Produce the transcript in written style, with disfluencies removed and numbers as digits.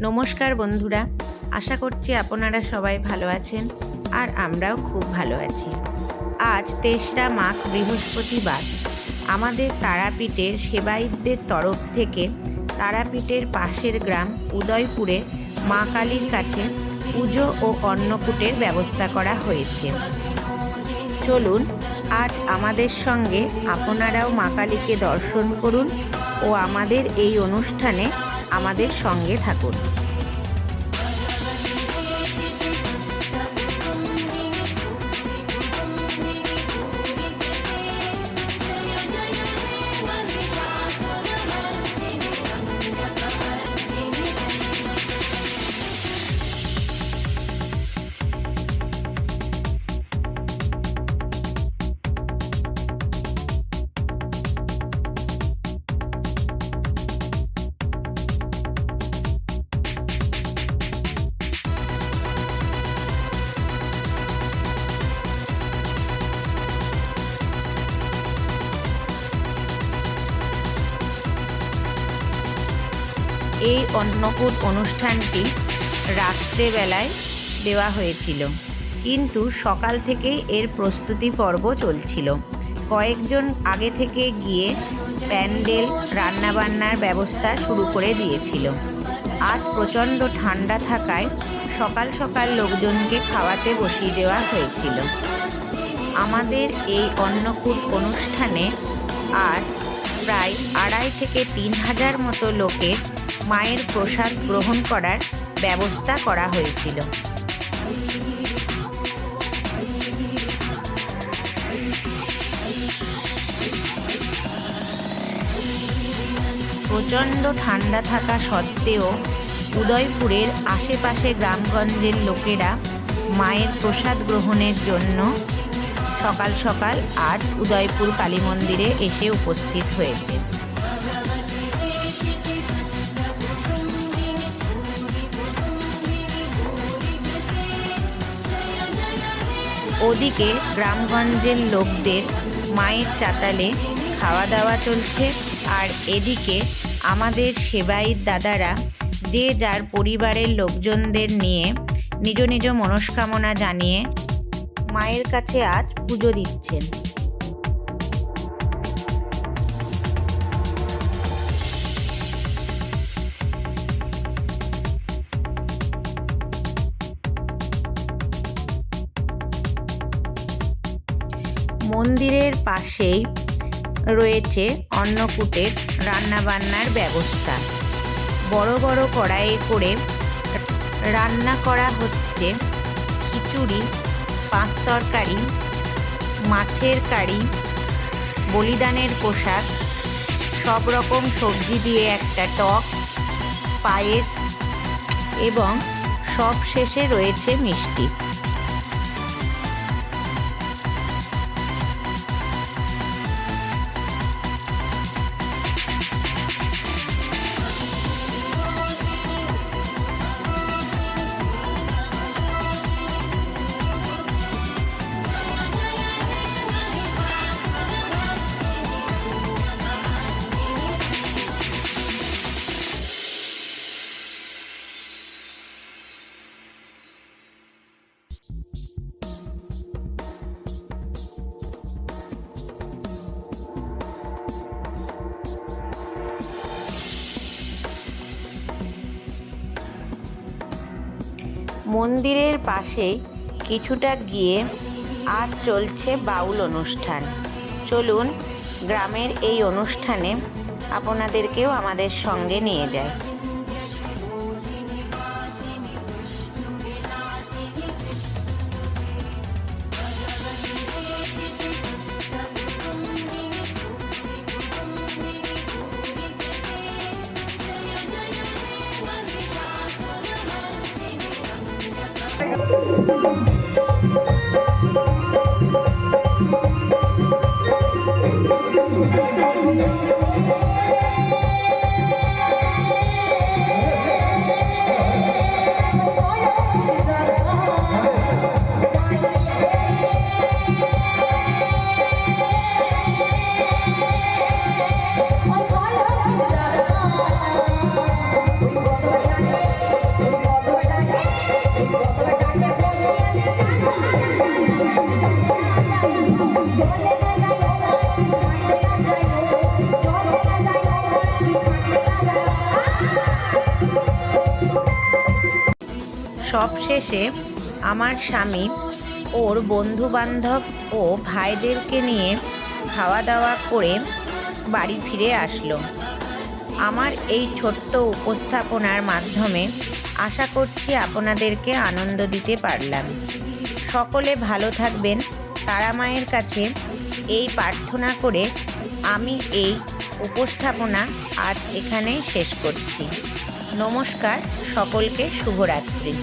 নমস্কার বন্ধুরা, আশা করছি আপনারা সবাই ভালো আছেন আর আমরাও খুব ভালো আছি। আজ ৩রা মাঘ বৃহস্পতিবার। আমাদের তারাপীঠের সেবায়িতদের তরফ থেকে তারাপীঠের পাশের গ্রাম উদয়পুরে মা কালীর কাছে পুজো ও অন্নকূটের ব্যবস্থা করা হয়েছে। চলুন আজ আমাদের সঙ্গে আপনারাও মা কালীকে দর্শন করুন ও আমাদের এই অনুষ্ঠানে আমাদের সঙ্গে থাকুন। এই অন্নকূট অনুষ্ঠানটি রাত্রেবেলায় দেওয়া হয়েছিল, কিন্তু সকাল থেকেই এর প্রস্তুতি পর্ব চলছিল। কয়েকজন আগে থেকে গিয়ে প্যান্ডেল রান্নাবান্নার ব্যবস্থা শুরু করে দিয়েছিল। আজ প্রচণ্ড ঠান্ডা থাকায় সকাল সকাল লোকজনকে খাওয়াতে বসিয়ে দেওয়া হয়েছিল। আমাদের এই অন্নকূট অনুষ্ঠানে আজ প্রায় ২,৫০০ থেকে ৩,০০০ মতো লোকের মায়ের প্রসাদ গ্রহণ করার ব্যবস্থা করা হয়েছিল। প্রচণ্ড ঠান্ডা থাকা সত্ত্বেও উদয়পুরের আশেপাশে গ্রামগঞ্জের লোকেরা মায়ের প্রসাদ গ্রহণের জন্য সকাল সকাল আজ উদয়পুর কালী মন্দিরে এসে উপস্থিত হয়েছে। ওদিকে গ্রামগঞ্জের লোকদের মায়ের চাতালে খাওয়া দাওয়া চলছে, আর এদিকে আমাদের সেবায়িত দাদারা যে যার পরিবারের লোকজনদের নিয়ে নিজ নিজ মনস্কামনা জানিয়ে মায়ের কাছে আজ পুজো দিচ্ছেন। মন্দিরের পাশেই রয়েছে অন্নকূটের রান্নাবান্নার ব্যবস্থা। বড় বড় কড়াইয়ে করে রান্না করা হচ্ছে খিচুড়ি, পাঁচ তরকারি, মাছের কারি, বলিদানের পোশাক, সব রকম সবজি দিয়ে একটা টক, পায়েস এবং সব শেষে রয়েছে মিষ্টি। মন্দিরের পাশে কিছুটা গিয়ে আজ চলছে বাউল অনুষ্ঠান। চলুন গ্রামের এই অনুষ্ঠানে আপনাদেরকেও আমাদের সঙ্গে নিয়ে যায়। সবশেষে আমার স্বামী ওর বন্ধুবান্ধব ও ভাইদেরকে নিয়ে খাওয়া দাওয়া করে বাড়ি ফিরে আসলো। আমার এই ছোট্ট উপস্থাপনার মাধ্যমে আশা করছি আপনাদেরকে আনন্দ দিতে পারলাম। সকলে ভালো থাকবেন, তারা মায়ের কাছে এই প্রার্থনা করে আমি এই উপস্থাপনা আজ এখানেই শেষ করছি। নমস্কার, সকলকে শুভরাত্রি।